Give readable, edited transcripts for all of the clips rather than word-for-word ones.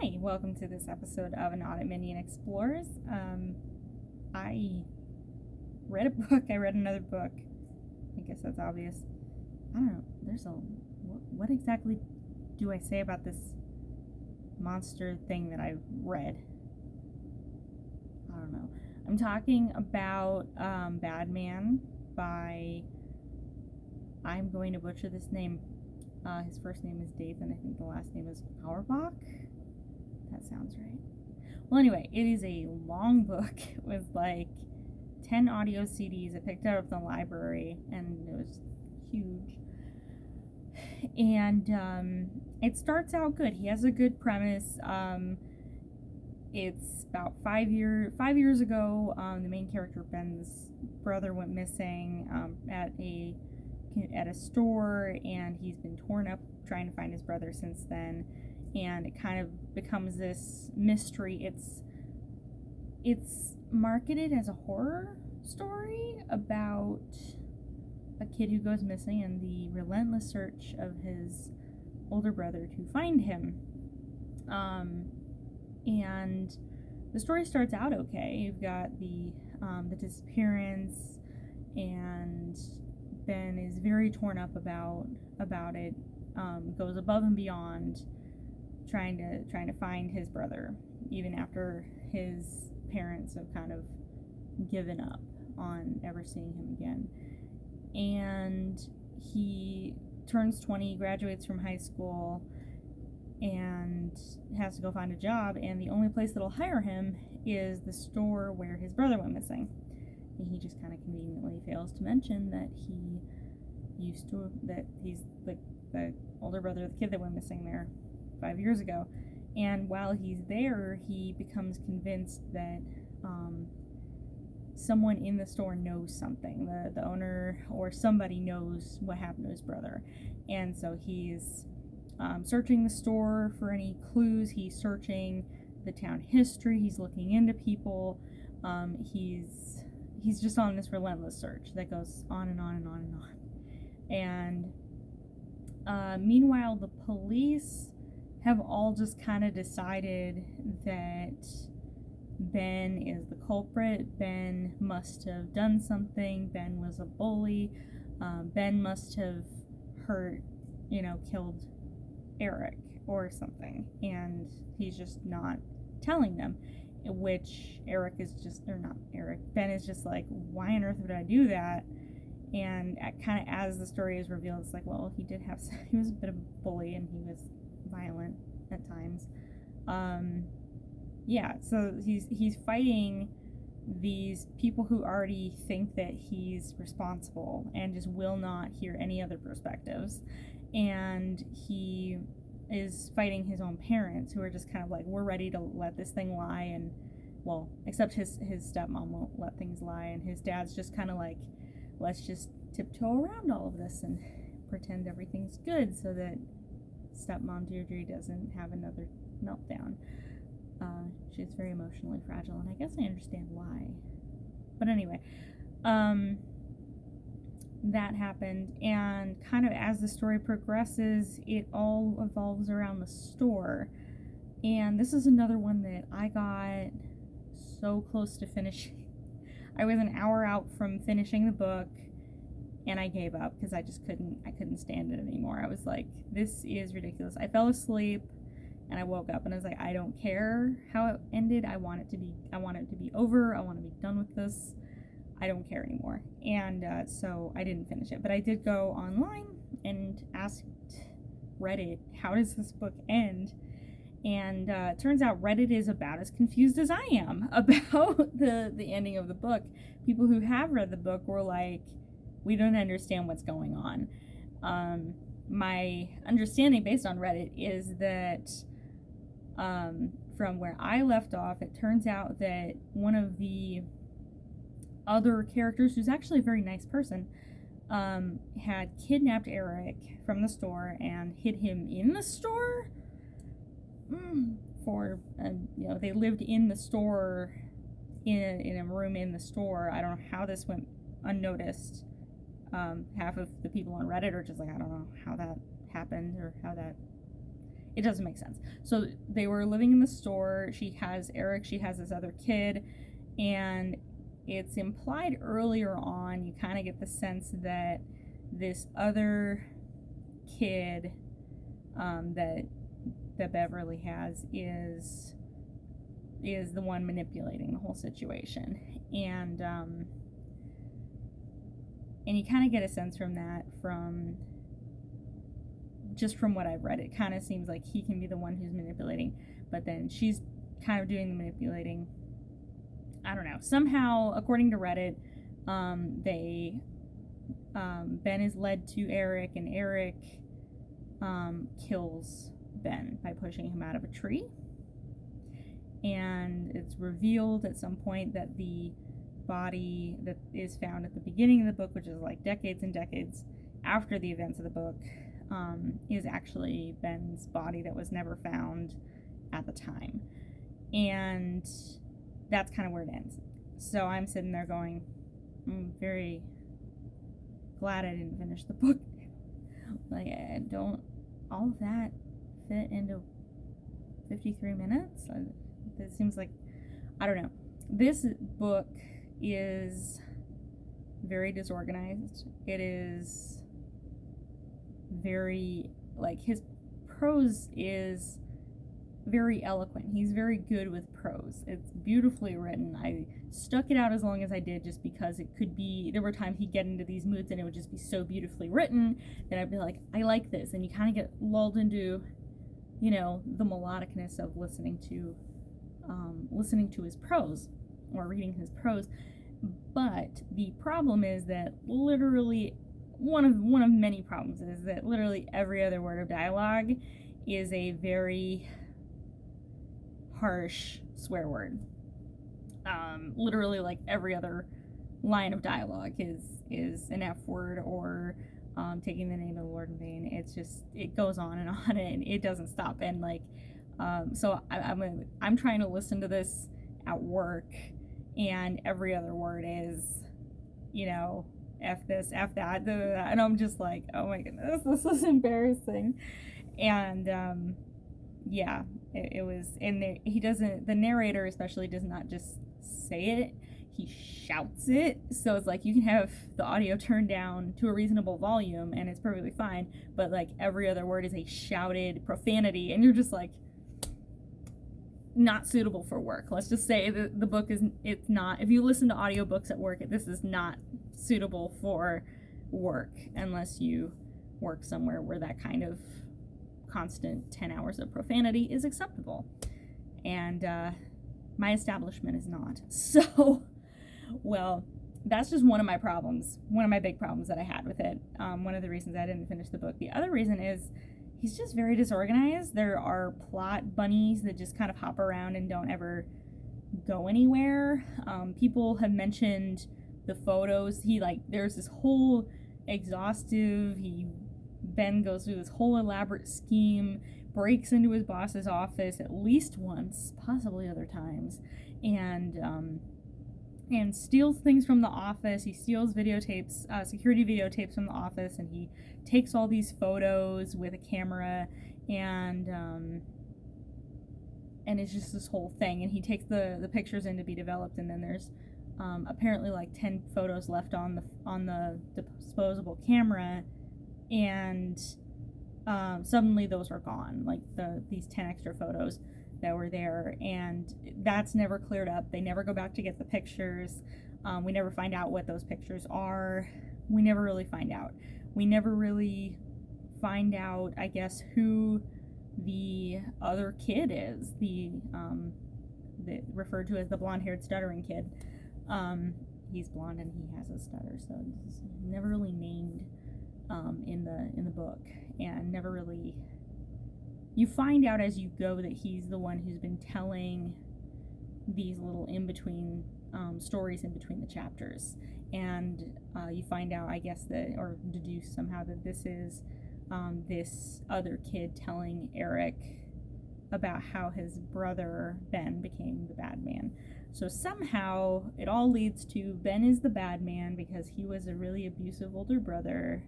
Hi, welcome to this episode of An Audit Minion Explores. I read a book. I read another book. I guess that's obvious. I don't know. What exactly do I say about this monster thing that I read? I don't know. I'm talking about Bad Man by, I'm going to butcher this name. His first name is Dathan. I think the last name is Auerbach. That sounds right. Well, anyway, it is a long book with like 10 audio CDs. I picked it up from the library, and it was huge. And it starts out good. He has a good premise. It's about 5 years ago. The main character, Ben's brother, went missing at a store, and he's been torn up trying to find his brother since then. And it kind of becomes this mystery. It's marketed as a horror story about a kid who goes missing and the relentless search of his older brother to find him. And the story starts out okay. You've got the disappearance, and Ben is very torn up about it. Goes above and beyond trying to find his brother, even after his parents have kind of given up on ever seeing him again. And he turns 20, graduates from high school, and has to go find a job, and the only place that'll hire him is the store where his brother went missing. And he just kind of conveniently fails to mention that he's the older brother of the kid that went missing there 5 years ago. And while he's there, he becomes convinced that someone in the store knows something. The owner or somebody knows what happened to his brother. And so he's searching the store for any clues. He's searching the town history. He's looking into people. He's just on this relentless search that goes on and on and on and on. And meanwhile, the police have all just kind of decided that Ben is the culprit. Ben must have done something. Ben was a bully. Ben must have killed Eric or something. And he's just not telling them. Which Ben is just like, why on earth would I do that? And kind of as the story is revealed, it's like, well, he was a bit of a bully, and he was violent at times. So he's fighting these people who already think that he's responsible and just will not hear any other perspectives. And he is fighting his own parents, who are just kind of like, we're ready to let this thing lie. And, well, except his stepmom won't let things lie, and his dad's just kind of like, let's just tiptoe around all of this and pretend everything's good so that stepmom Deirdre doesn't have another meltdown. She's very emotionally fragile, and I guess I understand why. But anyway, that happened, and kind of as the story progresses, it all evolves around the store. And this is another one that I got so close to finishing. I was an hour out from finishing the book, and I gave up because I couldn't stand it anymore. I was like, this is ridiculous. I fell asleep, and I woke up, and I was like, I don't care how it ended. I want it to be over. I want to be done with this. I don't care anymore. And so I didn't finish it, but I did go online and asked Reddit, how does this book end? And it turns out Reddit is about as confused as I am about the ending of the book. People who have read the book were like, we don't understand what's going on. My understanding based on Reddit is that from where I left off, it turns out that one of the other characters, who's actually a very nice person, had kidnapped Eric from the store and hid him in the store they lived in the store, in a room in the store. I don't know how this went unnoticed. Half of the people on Reddit are just like, I don't know how that happened or how that it doesn't make sense. So they were living in the store. She has Eric, she has this other kid, and it's implied earlier on, you kind of get the sense that this other kid that Beverly has is the one manipulating the whole situation. And you kind of get a sense from that, from what I've read. It kind of seems like he can be the one who's manipulating, but then she's kind of doing the manipulating. I don't know. Somehow, according to Reddit, Ben is led to Eric, and Eric kills Ben by pushing him out of a tree. And it's revealed at some point that the body that is found at the beginning of the book, which is like decades and decades after the events of the book, is actually Ben's body that was never found at the time. And that's kind of where it ends. So I'm sitting there going, I'm very glad I didn't finish the book. Like, I don't, all of that fit into 53 minutes? It seems like, I don't know. This book is very disorganized. It is very, like, his prose is very eloquent. He's very good with prose. It's beautifully written. I stuck it out as long as I did just because it could be, there were times he'd get into these moods and it would just be so beautifully written that I'd be like, I like this. And you kind of get lulled into, you know, the melodicness of listening to his prose or reading his prose. But the problem is that literally one of many problems is that literally every other word of dialogue is a very harsh swear word. Literally, like, every other line of dialogue is an F word or taking the name of the Lord in vain. It's just, it goes on and it doesn't stop. And like, so I'm trying to listen to this at work, and every other word is, you know, F this, F that, and I'm just like, oh my goodness, this is embarrassing. And yeah, it was, and the narrator especially does not just say it, he shouts it. So it's like, you can have the audio turned down to a reasonable volume and it's perfectly fine, but like every other word is a shouted profanity, and you're just like, not suitable for work. Let's just say that the book it's not, if you listen to audiobooks at work, this is not suitable for work unless you work somewhere where that kind of constant 10 hours of profanity is acceptable. And my establishment is not. So, well, that's just one of my problems, one of my big problems that I had with it. One of the reasons I didn't finish the book. The other reason is he's just very disorganized. There are plot bunnies that just kind of hop around and don't ever go anywhere. People have mentioned the photos. There's this whole exhaustive, Ben goes through this whole elaborate scheme, breaks into his boss's office at least once, possibly other times, and steals things from the office. He steals videotapes, security videotapes from the office, and he takes all these photos with a camera, and it's just this whole thing. And he takes the pictures in to be developed, and then there's apparently like 10 photos left on the disposable camera, and suddenly those are gone, like these 10 extra photos that were there, and that's never cleared up. They never go back to get the pictures. We never find out what those pictures are. We never really find out. We never really find out, I guess, who the other kid is, the referred to as the blonde-haired stuttering kid. He's blonde and he has a stutter, so it's never really named in the book, and never really, you find out as you go that he's the one who's been telling these little in-between stories in between the chapters, and you find out, I guess, that, or deduce somehow, that this is this other kid telling Eric about how his brother Ben became the bad man. So somehow it all leads to Ben is the bad man because he was a really abusive older brother,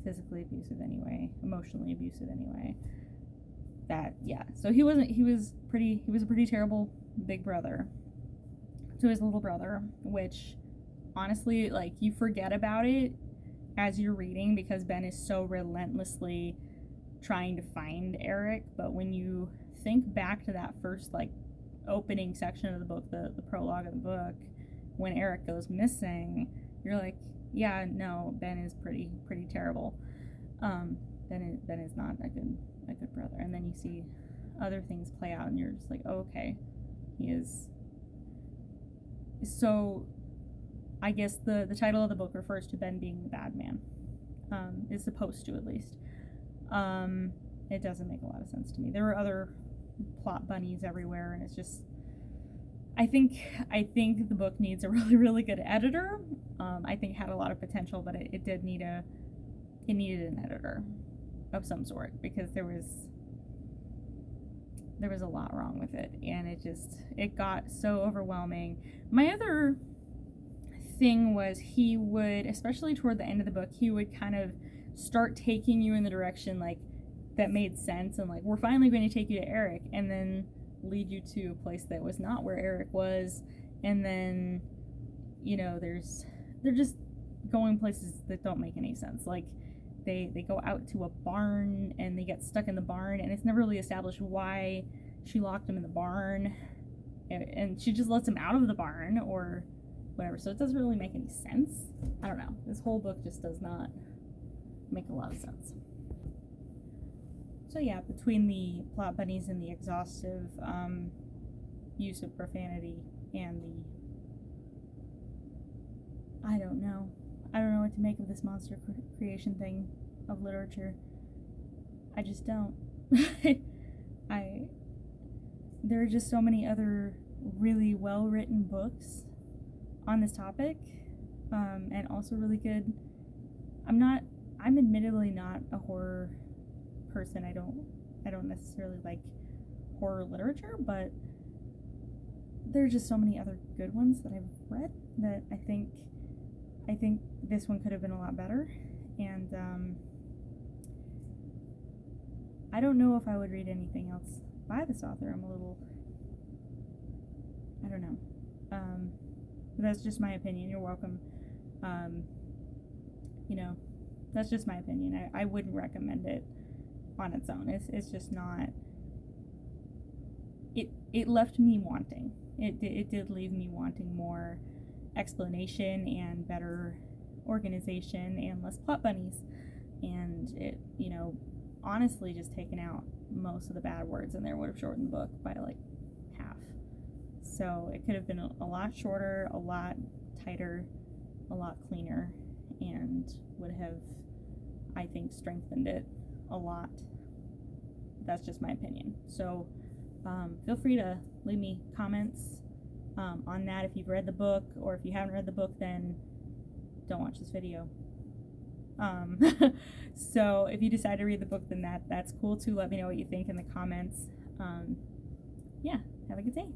physically abusive anyway, emotionally abusive anyway. So he was a pretty terrible big brother to his little brother, which honestly, like, you forget about it as you're reading because Ben is so relentlessly trying to find Eric. But when you think back to that first, like, opening section of the book, the prologue of the book, when Eric goes missing, you're like, yeah, no, Ben is pretty terrible. Ben is not a good brother. And then you see other things play out, and you're just like, oh, okay, he is. So, I guess the title of the book refers to Ben being the bad man. Is supposed to, at least. It doesn't make a lot of sense to me. There were other plot bunnies everywhere, and it's just, I think the book needs a really, really good editor. I think it had a lot of potential, but it needed an editor of some sort, because there was a lot wrong with it, and it got so overwhelming. My other thing was, he would, especially toward the end of the book, he would kind of start taking you in the direction, like, that made sense, and like, we're finally going to take you to Eric, and then lead you to a place that was not where Eric was, and then, you know, they're just going places that don't make any sense. Like, they go out to a barn, and they get stuck in the barn, and it's never really established why she locked him in the barn, and she just lets him out of the barn, or whatever. So it doesn't really make any sense. I don't know. This whole book just does not make a lot of sense. So yeah, between the plot bunnies and the exhaustive use of profanity and I don't know what to make of this monster creation thing of literature. I just don't. There are just so many other really well written books on this topic, and also really good. I'm admittedly not a horror person. I don't necessarily like horror literature, but there are just so many other good ones that I've read that I think this one could have been a lot better. And I don't know if I would read anything else by this author. I'm a little, I don't know. But that's just my opinion. You're welcome. You know, that's just my opinion. I wouldn't recommend it on its own. It's just not. It left me wanting. It did leave me wanting more explanation and better organization and less plot bunnies. And it, you know, honestly, just taken out most of the bad words in there would have shortened the book by like half. So it could have been a lot shorter, a lot tighter, a lot cleaner, and would have, I think, strengthened it a lot. That's just my opinion. So feel free to leave me comments on that if you've read the book, or if you haven't read the book, then don't watch this video. So if you decide to read the book, then that's cool too. Let me know what you think in the comments. Yeah, have a good day.